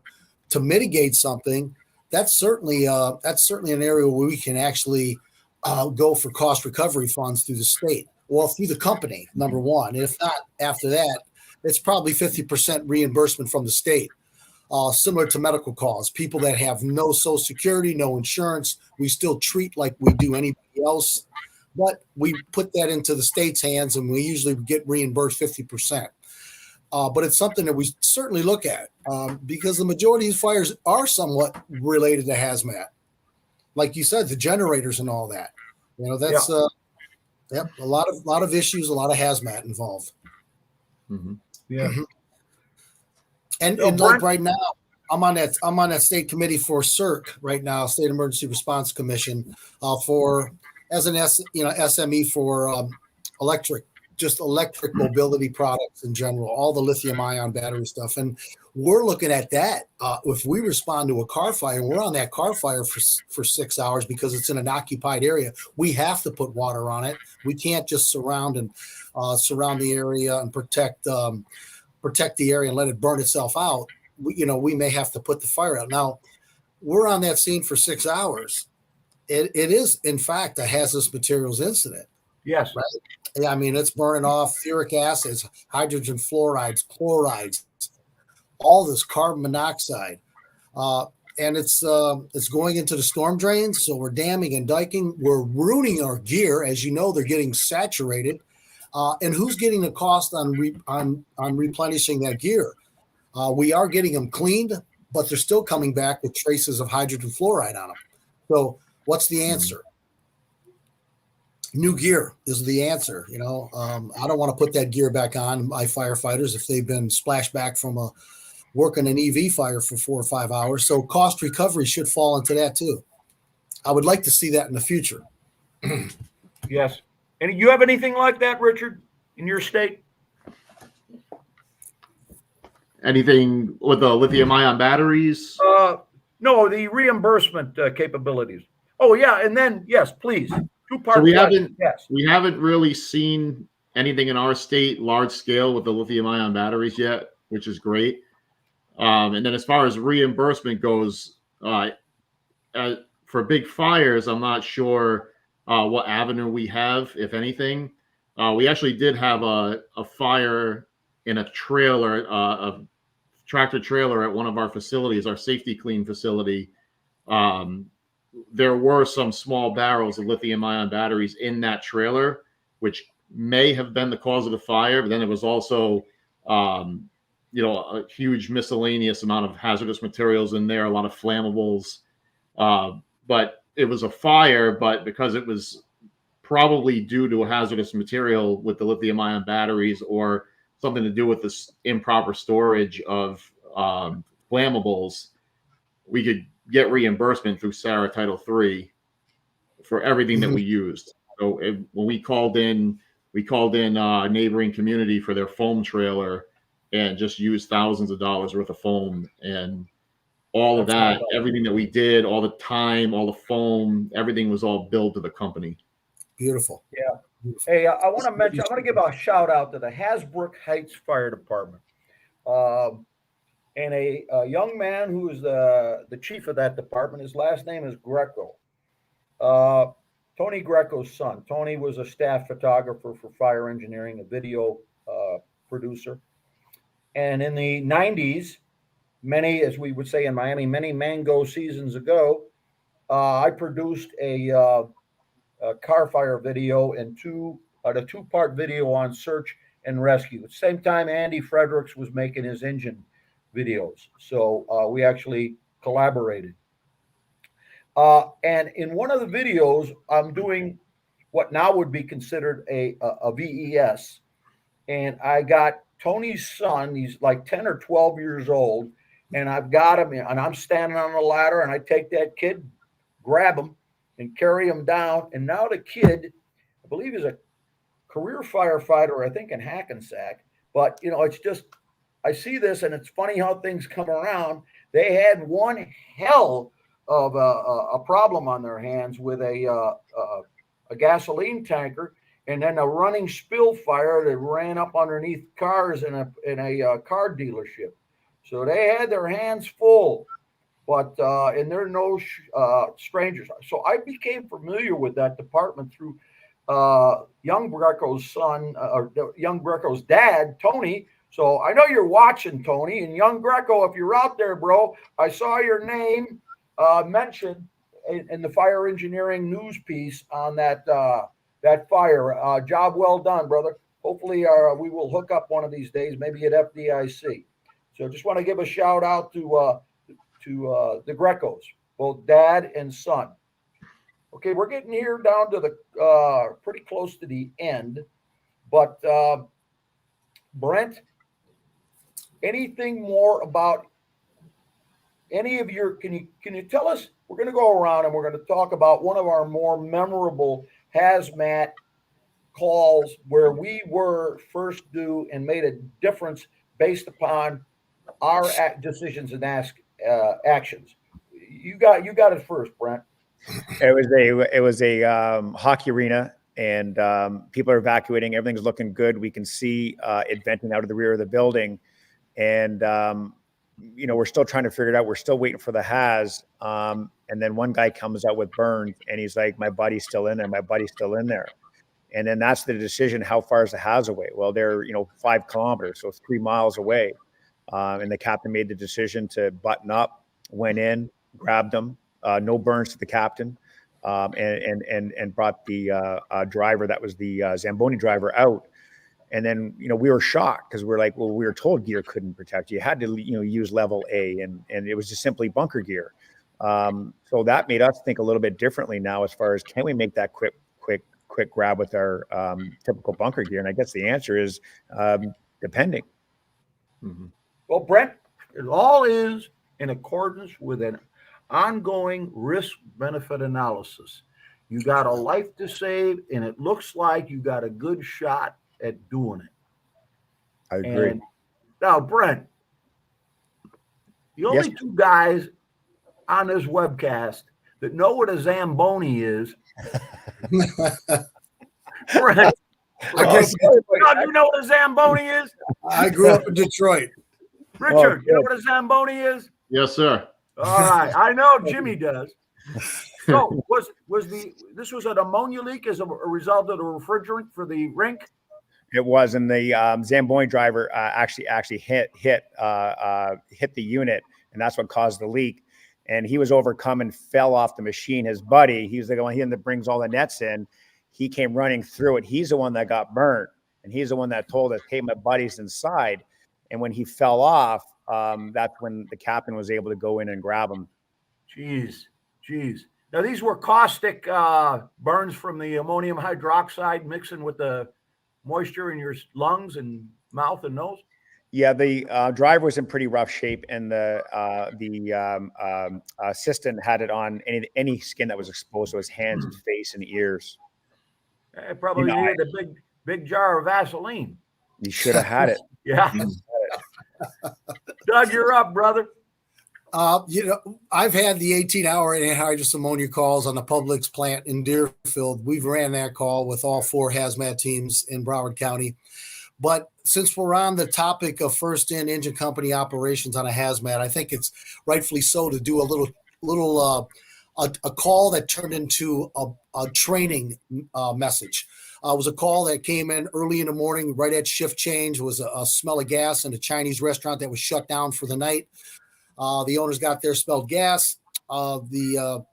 to mitigate something, that's certainly an area where we can actually go for cost recovery funds through the state, well, through the company, number one. And if not, after that, it's probably 50% reimbursement from the state. Similar to medical calls, people that have no Social Security, no insurance, we still treat like we do anybody else, but we put that into the state's hands, and we usually get reimbursed 50%. But it's something that we certainly look at because the majority of these fires are somewhat related to hazmat. Like you said, the generators and all that. That's a lot of issues, a lot of hazmat involved. Mm-hmm. Yeah. And like right now, I'm on that state committee for CERC right now, State Emergency Response Commission, as an SME for electric mobility products in general, all the lithium ion battery stuff. And we're looking at that. If we respond to a car fire, we're on that car fire for 6 hours because it's in an occupied area, we have to put water on it. We can't just surround the area and protect the area and let it burn itself out. We may have to put the fire out. Now, we're on that scene for 6 hours. It is, in fact, a hazardous materials incident. Yes. Right? Yeah, I mean, it's burning off uric acids, hydrogen fluorides, chlorides, all this carbon monoxide. And it's going into the storm drains. So we're damming and diking. We're ruining our gear. As you know, they're getting saturated. And who's getting the cost on replenishing that gear? We are getting them cleaned, but they're still coming back with traces of hydrogen fluoride on them. So what's the answer? New gear is the answer. I don't want to put that gear back on my firefighters if they've been splashed back from working an EV fire for 4 or 5 hours. So cost recovery should fall into that too. I would like to see that in the future. Yes. And you have anything like that, Richard, in your state? Anything with the lithium ion batteries? No, the reimbursement capabilities. Oh yeah, and then yes, please. Two-part So we question. Yes. haven't really seen anything in our state large scale with the lithium ion batteries yet, which is great. And then as far as reimbursement goes, for big fires, I'm not sure what avenue we have, if anything. We actually did have a fire in a trailer, a tractor trailer at one of our facilities, our Safety Clean facility. There were some small barrels of lithium ion batteries in that trailer, which may have been the cause of the fire. But then it was also, a huge miscellaneous amount of hazardous materials in there, a lot of flammables. But it was a fire, but because it was probably due to a hazardous material with the lithium ion batteries or something to do with this improper storage of flammables, we could get reimbursement through SARA Title III for everything that we used. So when we called in a neighboring community for their foam trailer and just used thousands of dollars worth of foam, and all of that, everything that we did, all the time, all the foam, everything was all billed to the company. Beautiful. Yeah. Hey, I want to give a shout out to the Hasbrook Heights Fire Department. And a young man who is the chief of that department, his last name is Greco. Tony Greco's son. Tony was a staff photographer for fire engineering, a video producer. And in the 90s, many, as we would say in Miami, many mango seasons ago, I produced a car fire video and a two-part video on search and rescue. At the same time, Andy Fredericks was making his engine videos. So we actually collaborated. And in one of the videos, I'm doing what now would be considered a VES. And I got Tony's son, he's like 10 or 12 years old, and I've got him, and I'm standing on the ladder, and I take that kid, grab him, and carry them down. And now the kid, I believe, is a career firefighter, I think, in Hackensack. But, it's just, I see this, and it's funny how things come around. They had one hell of a problem on their hands with a gasoline tanker, and then a running spill fire that ran up underneath cars in a car dealership. So they had their hands full, but and they're no strangers. So I became familiar with that department through young Greco's son, or young Greco's dad, Tony. So I know you're watching, Tony, and young Greco, if you're out there, bro, I saw your name mentioned in the fire engineering news piece on that fire. Job well done, brother. Hopefully we will hook up one of these days, maybe at FDIC. So just want to give a shout out to the Grecos, both dad and son. Okay, we're getting here down to the pretty close to the end, but Brent, anything more about any of your? Can you tell us? We're going to go around and we're going to talk about one of our more memorable hazmat calls where we were first due and made a difference based upon our decisions and actions. You got it first, Brent. It was a hockey arena, and people are evacuating. Everything's looking good. We can see it venting out of the rear of the building, and we're still trying to figure it out. We're still waiting for the haz. And then one guy comes out with burns, and he's like, "My buddy's still in there. My buddy's still in there." And then that's the decision. How far is the haz away? Well, they're 5 kilometers, so 3 miles away. And the captain made the decision to button up, went in, grabbed them, no burns to the captain, and brought the driver, that was the Zamboni driver, out. And then, we were shocked because we're like, well, we were told gear couldn't protect you. You had to, use level A, and it was just simply bunker gear. So that made us think a little bit differently now as far as, can we make that quick grab with our typical bunker gear? And I guess the answer is depending. Mm-hmm. Well, Brent, it all is in accordance with an ongoing risk-benefit analysis. You got a life to save, and it looks like you got a good shot at doing it. I agree. And now, Brent, the only two guys on this webcast that know what a Zamboni is, Brent. I guess you know what a Zamboni is? I grew up in Detroit. Richard, you know what a Zamboni is? Yes, sir. All right, I know Jimmy does. So this was an ammonia leak as a result of the refrigerant for the rink? It was, and the Zamboni driver actually hit the unit, and that's what caused the leak. And he was overcome and fell off the machine. His buddy, he's the one that brings all the nets in. He came running through it. He's the one that got burnt, and he's the one that told us, "Hey, my buddy's inside." And when he fell off, that's when the captain was able to go in and grab him. Jeez. Now, these were caustic burns from the ammonium hydroxide mixing with the moisture in your lungs and mouth and nose? Yeah, the driver was in pretty rough shape, and the assistant had it on any skin that was exposed to his hands and face and ears. I probably needed a big jar of Vaseline. You should have had it. Yeah. Doug, you're up, brother. I've had the 18-hour anhydrous ammonia calls on the Publix plant in Deerfield. We've ran that call with all 4 hazmat teams in Broward County. But since we're on the topic of first in engine company operations on a hazmat, I think it's rightfully so to do a call that turned into a training message. It was a call that came in early in the morning, right at shift change. It was a smell of gas in a Chinese restaurant that was shut down for the night. The owners got there, smelled gas. The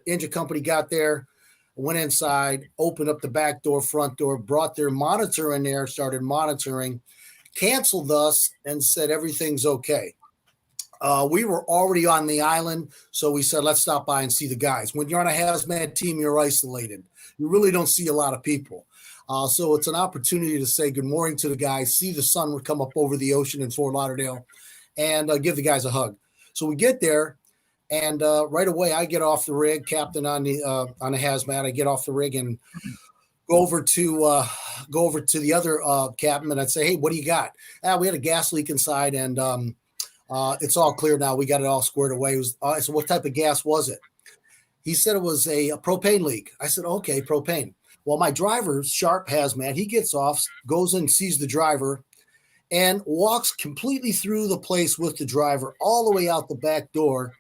engine company got there, went inside, opened up the back door, front door, brought their monitor in there, started monitoring, canceled us, and said everything's okay. We were already on the island, so we said, let's stop by and see the guys. When you're on a hazmat team, you're isolated. You really don't see a lot of people. So it's an opportunity to say good morning to the guys, see the sun come up over the ocean in Fort Lauderdale, and give the guys a hug. So we get there, And right away, I get off the rig, captain on the hazmat. I get off the rig and go over to the other captain, and I'd say, "Hey, what do you got?" We had a gas leak inside, and it's all clear now. We got it all squared away. I said, "What type of gas was it?" He said it was a propane leak. I said, "Okay, propane." Well, my driver's sharp hazmat. He gets off, goes in, sees the driver, and walks completely through the place with the driver all the way out the back door.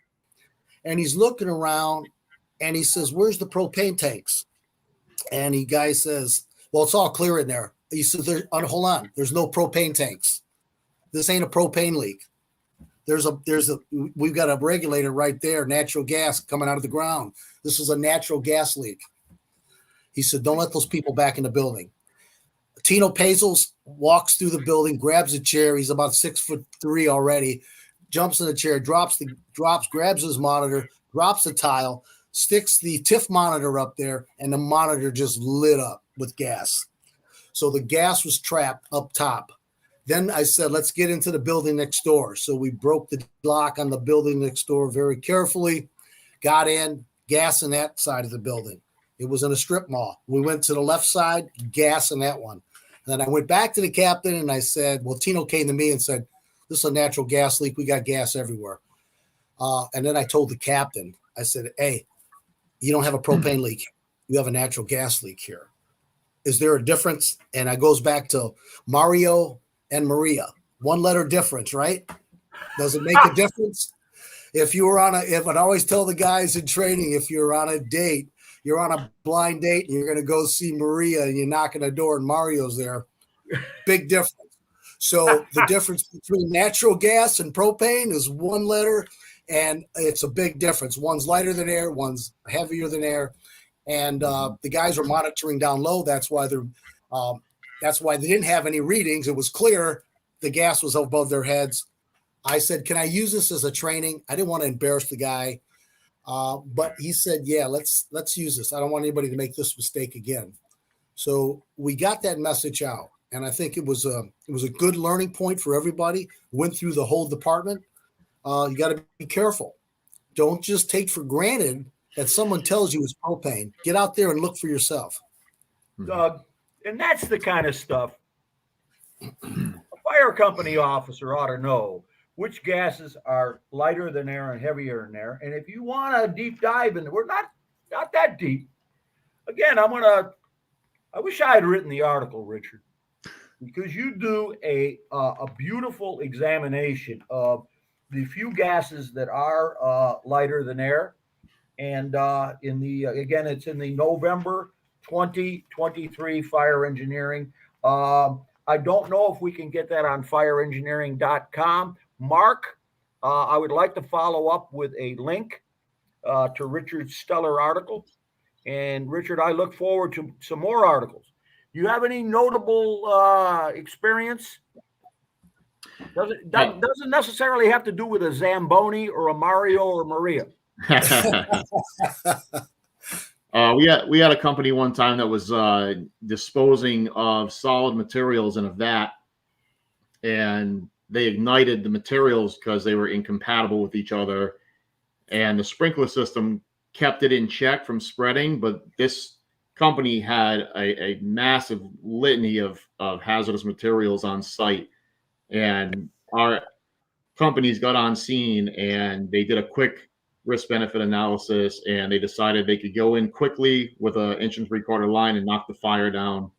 And he's looking around, and he says, "Where's the propane tanks?" And the guy says, "Well, it's all clear in there." He says, "Hold on, there's no propane tanks. This ain't a propane leak. We've got a regulator right there, natural gas coming out of the ground. This is a natural gas leak." He said, "Don't let those people back in the building." Tino Pazels walks through the building, grabs a chair. He's about 6'3" already. Jumps in the chair, grabs his monitor, drops the tile, sticks the TIF monitor up there, and the monitor just lit up with gas. So the gas was trapped up top. Then I said, "Let's get into the building next door." So we broke the lock on the building next door very carefully, got in, gas in that side of the building. It was in a strip mall. We went to the left side, gas in that one. And then I went back to the captain and I said, Tino came to me and said, "This is a natural gas leak. We got gas everywhere." And then I told the captain, I said, "Hey, you don't have a propane leak. You have a natural gas leak here. Is there a difference?" And it goes back to Mario and Maria. One letter difference, right? Does it make a difference? If I always tell the guys in training, if you're on a date, you're on a blind date and you're going to go see Maria and you knock on the door and Mario's there, big difference. So the difference between natural gas and propane is one letter, and it's a big difference. One's lighter than air, one's heavier than air. And the guys were monitoring down low. That's why they didn't have any readings. It was clear the gas was above their heads. I said, "Can I use this as a training?" I didn't want to embarrass the guy, but he said, "Yeah, let's use this. I don't want anybody to make this mistake again." So we got that message out, and I think it was a good learning point for everybody. Went through the whole department. You got to be careful. Don't just take for granted that someone tells you it's propane. Get out there and look for yourself. Doug, and that's the kind of stuff a fire company officer ought to know which gases are lighter than air and heavier than air. And if you want a deep dive in, we're not that deep. Again, I wish I had written the article, Richard, because you do a beautiful examination of the few gases that are lighter than air. And it's in the November 2023 fire engineering. I don't know if we can get that on fireengineering.com. Mark, I would like to follow up with a link to Richard's stellar article. And Richard, I look forward to some more articles. Do you have any notable experience? Doesn't necessarily have to do with a Zamboni or a Mario or Maria. We had a company one time that was disposing of solid materials in a vat, and they ignited the materials because they were incompatible with each other, and the sprinkler system kept it in check from spreading. But this company had a massive litany of hazardous materials on site, and our companies got on scene and they did a quick risk-benefit analysis, and they decided they could go in quickly with an 1 3/4 line and knock the fire down,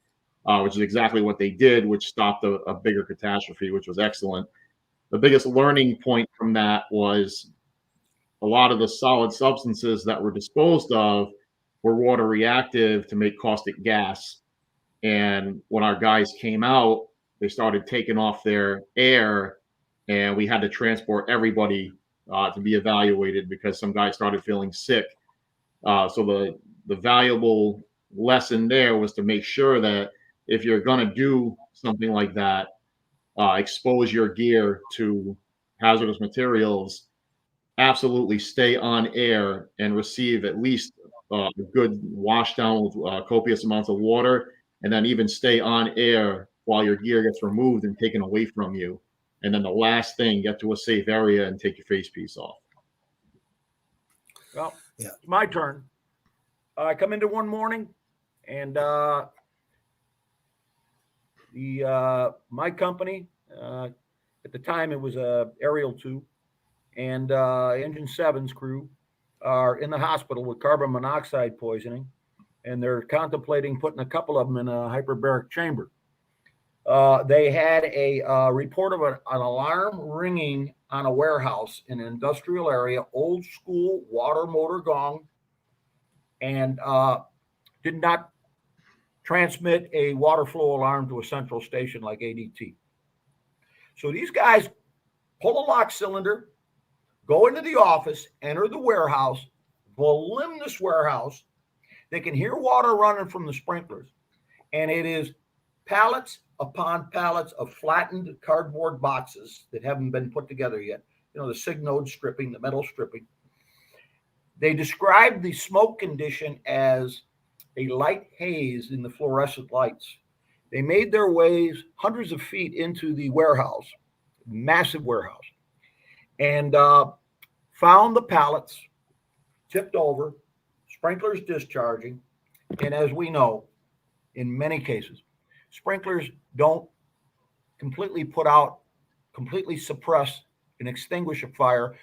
which is exactly what they did, which stopped a bigger catastrophe, which was excellent. The biggest learning point from that was a lot of the solid substances that were disposed of were water reactive to make caustic gas. And when our guys came out, they started taking off their air, and we had to transport everybody to be evaluated because some guys started feeling sick. So the valuable lesson there was to make sure that if you're going to do something like that, expose your gear to hazardous materials, absolutely stay on air and receive at least a good wash down with copious amounts of water, and then even stay on air while your gear gets removed and taken away from you. And then the last thing, get to a safe area and take your face piece off. Well, Yeah. it's my turn. I come into one morning, and my company at the time it was Aerial 2 and Engine 7's crew are in the hospital with carbon monoxide poisoning, and they're contemplating putting a couple of them in a hyperbaric chamber. They had a report of an alarm ringing on a warehouse in an industrial area, old school water motor gong, and did not transmit a water flow alarm to a central station like ADT. So these guys pull a lock cylinder, go into the office, enter the warehouse, voluminous warehouse. They can hear water running from the sprinklers, and it is pallets upon pallets of flattened cardboard boxes that haven't been put together yet. You know, the signode stripping, the metal stripping. They described the smoke condition as a light haze in the fluorescent lights. They made their ways hundreds of feet into the warehouse, massive warehouse, and found the pallets tipped over, sprinklers discharging. And as we know, in many cases, sprinklers don't completely put out, completely suppress and extinguish a fire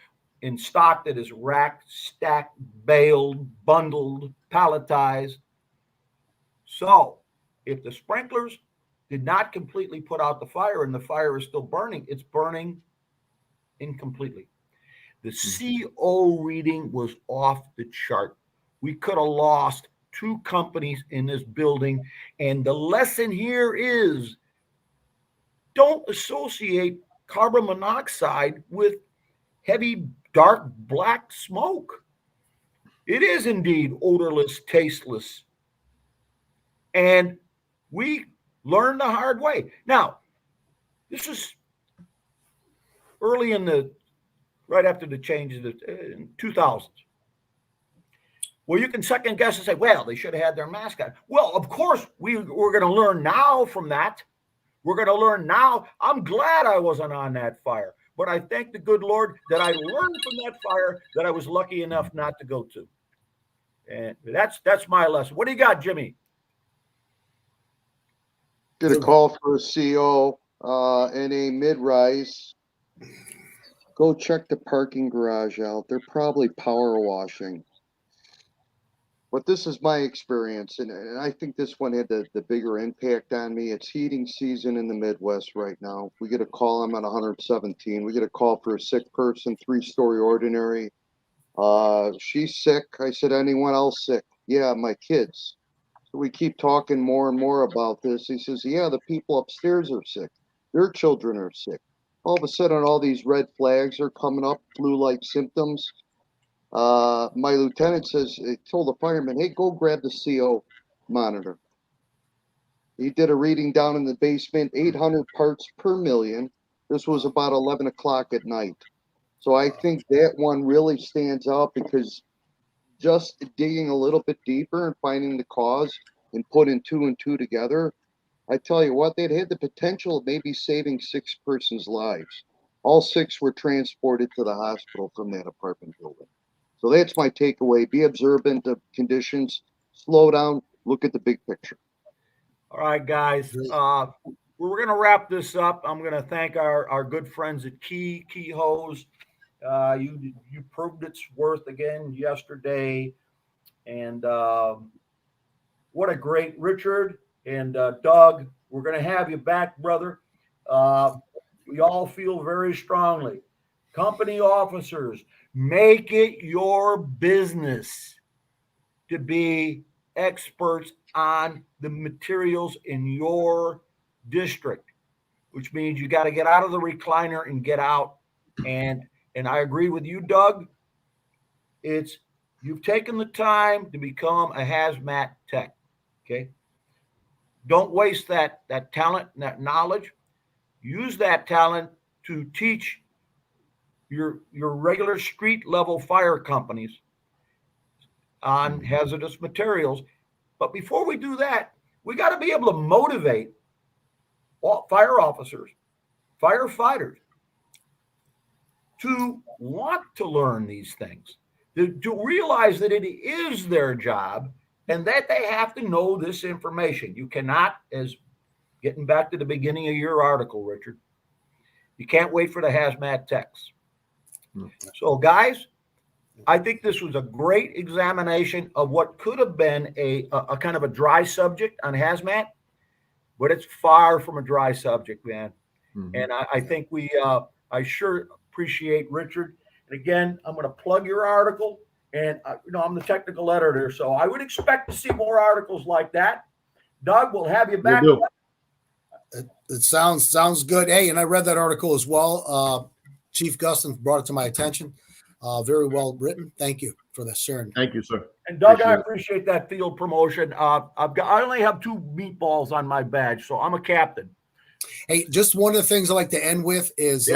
in stock that is racked, stacked, baled, bundled, palletized. So if the sprinklers did not completely put out the fire and the fire is still burning, it's burning incompletely. The CO reading was off the chart. We could have lost 2 companies in this building. And the lesson here is don't associate carbon monoxide with heavy, dark, black smoke. It is indeed odorless, tasteless. And we learned the hard way. Now, this is early right after the changes in 2000s. Well, you can second guess and say, well, they should have had their mask on. Well, of course, we're going to learn now from that. We're going to learn now. I'm glad I wasn't on that fire, but I thank the good Lord that I learned from that fire that I was lucky enough not to go to. And that's my lesson. What do you got, Jimmy? Get a call for a CO in a mid-rise. Go check the parking garage out. They're probably power washing. But this is my experience, and I think this one had the bigger impact on me. It's heating season in the Midwest right now. We get a call, I'm on 117. We get a call for a sick person, 3-story ordinary. She's sick. I said, anyone else sick? Yeah, my kids. So we keep talking more and more about this. He says, yeah, the people upstairs are sick. Their children are sick. All of a sudden, all these red flags are coming up, flu-like symptoms. My lieutenant says, he told the fireman, hey, go grab the CO monitor. He did a reading down in the basement, 800 parts per million. This was about 11 o'clock at night. So I think that one really stands out because just digging a little bit deeper and finding the cause and putting 2 and 2 together, I tell you what, they'd had the potential of maybe saving 6 persons' lives. All 6 were transported to the hospital from that apartment building. So that's my takeaway. Be observant of conditions, slow down, look at the big picture. All right, guys. We're going to wrap this up. I'm going to thank our good friends at Key Hose. You proved its worth again yesterday. And what a great Richard and Doug. We're going to have you back, brother. We all feel very strongly. Company officers, make it your business to be experts on the materials in your district, which means you got to get out of the recliner and get out. And I agree with you, Doug. You've taken the time to become a hazmat tech. Okay. Don't waste that talent and that knowledge. Use that talent to teach your regular street level fire companies on hazardous materials. But before we do that, we got to be able to motivate all fire officers, firefighters to want to learn these things. to realize that it is their job and that they have to know this information. You cannot, as getting back to the beginning of your article, Richard, you can't wait for the hazmat techs. So, guys, I think this was a great examination of what could have been a kind of a dry subject on hazmat, but it's far from a dry subject, man. Mm-hmm. And I think I sure appreciate Richard. And again, I'm going to plug your article. And, I'm the technical editor, so I would expect to see more articles like that. Doug, we'll have you back. It sounds good. Hey, and I read that article as well. Chief Gustin brought it to my attention. Very well written. Thank you for the sharing. Thank you, sir. And Doug, I appreciate that field promotion. I only have 2 meatballs on my badge, so I'm a captain. Hey, just one of the things I like to end with is,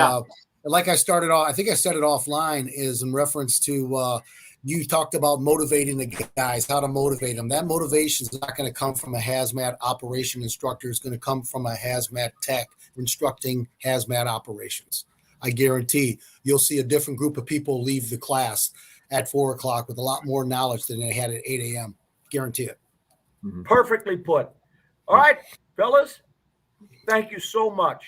like I started off, I think I said it offline, is in reference to you talked about motivating the guys, how to motivate them. That motivation is not going to come from a hazmat operation instructor. It's going to come from a hazmat tech instructing hazmat operations. I guarantee you'll see a different group of people leave the class at 4:00 with a lot more knowledge than they had at 8 a.m. Guarantee it. Mm-hmm. Perfectly put. All right, fellas, thank you so much.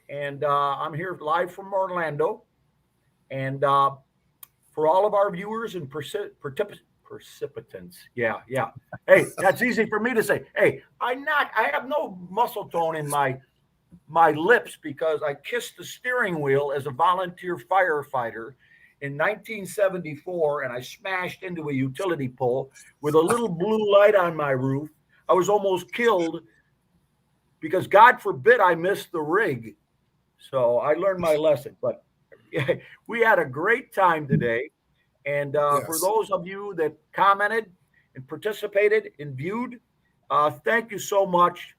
And I'm here live from Orlando. And for all of our viewers and participants, yeah. Hey, that's easy for me to say. Hey, I have no muscle tone in my lips because I kissed the steering wheel as a volunteer firefighter in 1974, and I smashed into a utility pole with a little blue light on my roof. I was almost killed because, God forbid, I missed the rig. So I learned my lesson. But yeah, we had a great time today. And for those of you that commented and participated and viewed, thank you so much.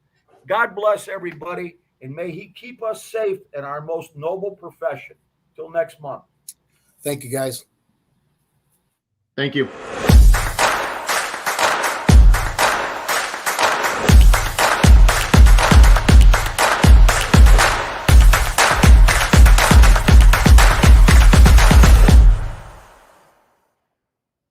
God bless everybody. And may he keep us safe in our most noble profession. Till next month. Thank you, guys. Thank you.